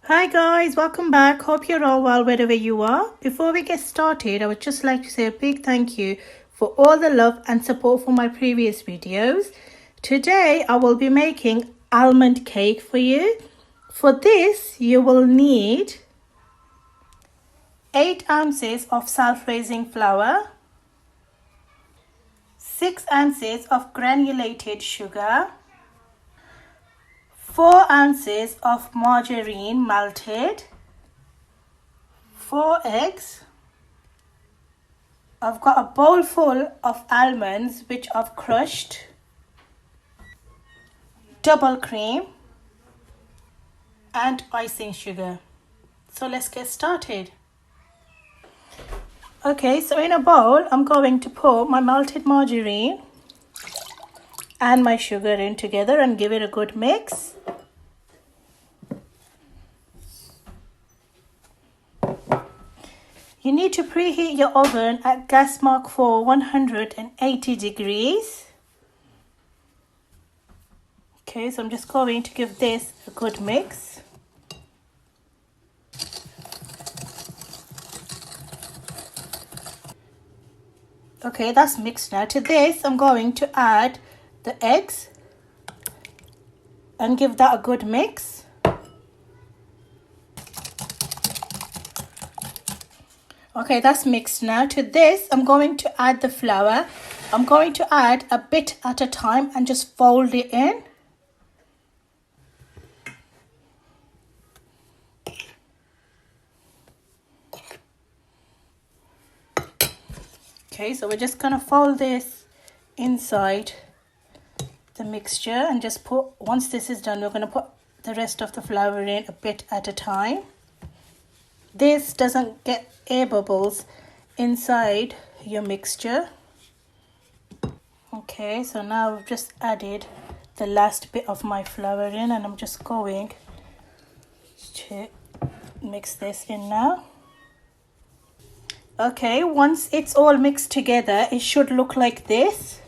Hi guys, welcome back. Hope you're all well wherever you are. Before we get started, I would just like to say a big thank you for all the love and support for my previous videos. Today I will be making almond cake for you. For this you will need 8 ounces of self-raising flour, 6 ounces of granulated sugar, 4 ounces of margarine melted, 4 eggs. I've got a bowl full of almonds which I've crushed, double cream and icing sugar. So let's get started. Okay, so in a bowl I'm going to pour my melted margarine and my sugar in together and give it a good mix. You need to preheat your oven at gas mark for 180 degrees. Okay, so I'm just going to give this a good mix. Okay, that's mixed now. To this, I'm going to add the eggs and give that a good mix. Okay, that's mixed now. To this, I'm going to add the flour. I'm going to add a bit at a time and just fold it in. Okay, so we're just going to fold this inside the mixture and just put, once this is done, we're going to put the rest of the flour in a bit at a time. This doesn't get air bubbles inside your mixture. Okay, so now I've just added the last bit of my flour in and I'm just going to mix this in now. Okay, once it's all mixed together, it should look like this.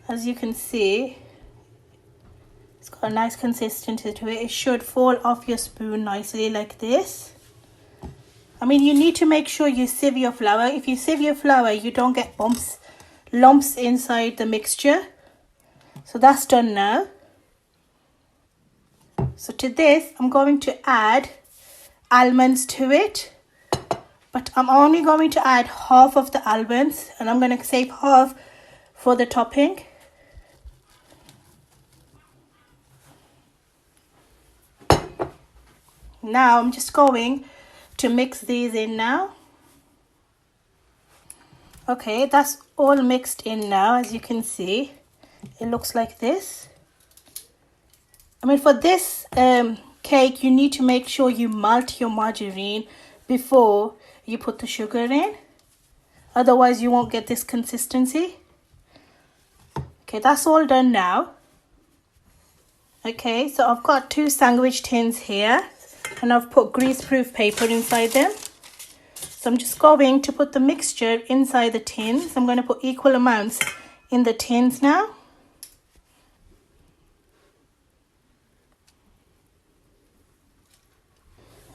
As you can see, it's got a nice consistency to it. It should fall off your spoon nicely like this. I mean, you need to make sure you sieve your flour. If you sieve your flour, you don't get lumps inside the mixture. So that's done now. So to this, I'm going to add almonds to it. But I'm only going to add half of the almonds. And I'm going to save half for the topping. Now I'm just going to mix these in now. Okay, that's all mixed in now. As you can see, it looks like this. I mean, for this cake, you need to make sure you melt your margarine before you put the sugar in. Otherwise, you won't get this consistency. Okay, that's all done now. Okay, so I've got 2 sandwich tins here. And I've put greaseproof paper inside them. So I'm just going to put the mixture inside the tins. I'm going to put equal amounts in the tins now.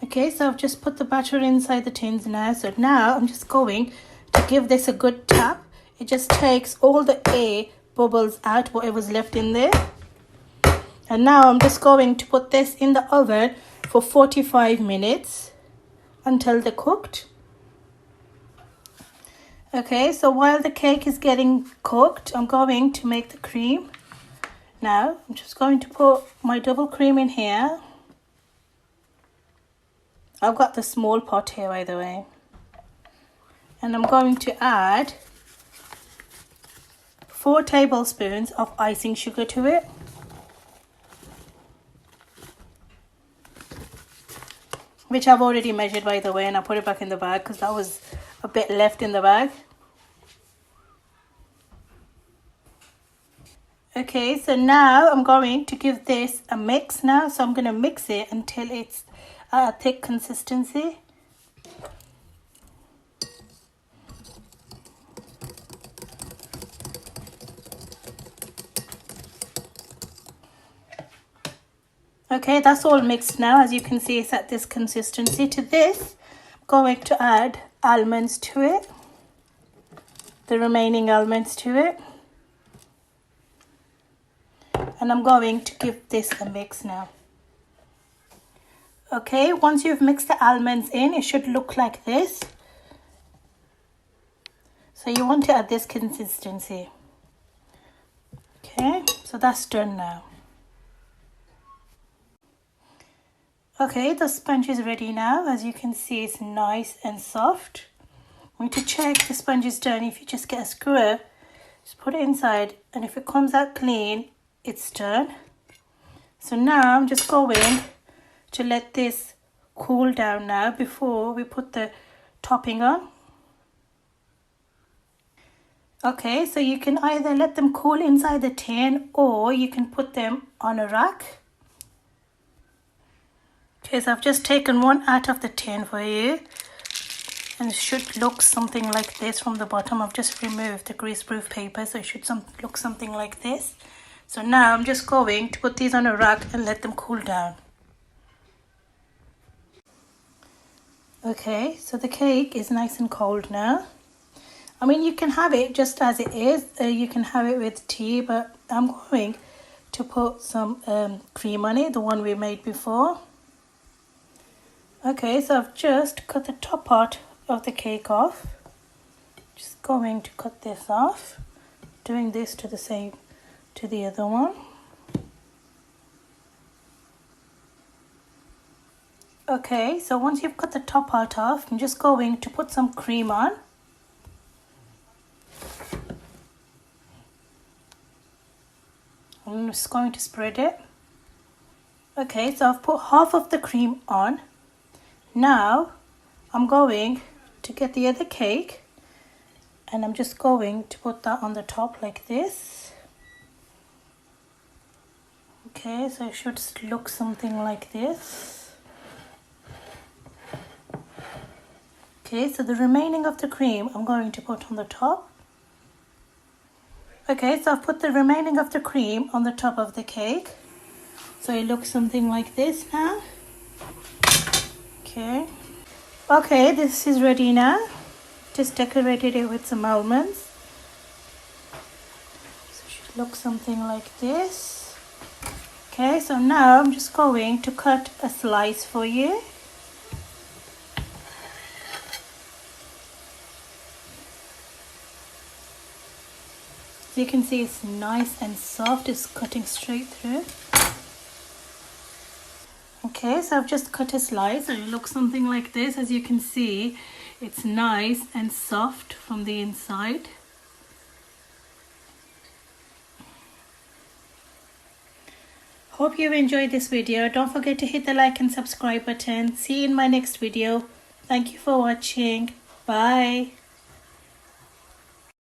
Okay, so I've just put the batter inside the tins now. So now I'm just going to give this a good tap. It just takes all the air bubbles out, whatever's left in there. And now I'm just going to put this in the oven for 45 minutes until they're cooked. Okay, so while the cake is getting cooked, I'm going to make the cream. Now, I'm just going to put my double cream in here. I've got the small pot here, by the way. And I'm going to add 4 tablespoons of icing sugar to it. Which I've already measured, by the way, and I put it back in the bag because that was a bit left in the bag. Okay, so now I'm going to give this a mix now. So I'm going to mix it until it's a thick consistency. Okay, that's all mixed now. As you can see, it's at this consistency. To this, I'm going to add almonds to it. The remaining almonds to it. And I'm going to give this a mix now. Okay, once you've mixed the almonds in, it should look like this. So you want it at this consistency. Okay, so that's done now. Okay, the sponge is ready now. As you can see, it's nice and soft. I'm going to check the sponge is done. If you just get a screwer, just put it inside, and if it comes out clean, it's done. So now I'm just going to let this cool down now before we put the topping on. Okay, so you can either let them cool inside the tin or you can put them on a rack. Okay, so I've just taken one out of the tin for you, and it should look something like this from the bottom. I've just removed the greaseproof paper, so it should look something like this. So now I'm just going to put these on a rack and let them cool down. Okay, so the cake is nice and cold now. I mean, you can have it just as it is. You can have it with tea, but I'm going to put some cream on it, the one we made before. Okay, so I've just cut the top part of the cake off. Just going to cut this off. Doing this to the same, to the other one. Okay, so once you've cut the top part off, I'm just going to put some cream on. I'm just going to spread it. Okay, so I've put half of the cream on. Now I'm going to get the other cake and I'm just going to put that on the top like this. Okay, so it should look something like this. Okay, so the remaining of the cream I'm going to put on the top. Okay, so I've put the remaining of the cream on the top of the cake. So it looks something like this now. Okay. Okay, this is ready now. Just decorated it with some almonds. So it should look something like this. Okay, so now I'm just going to cut a slice for you. As you can see, it's nice and soft. It's cutting straight through. Okay, so I've just cut a slice and it looks something like this. As you can see, it's nice and soft from the inside. Hope you enjoyed this video. Don't forget to hit the like and subscribe button. See you in my next video. Thank you for watching. Bye.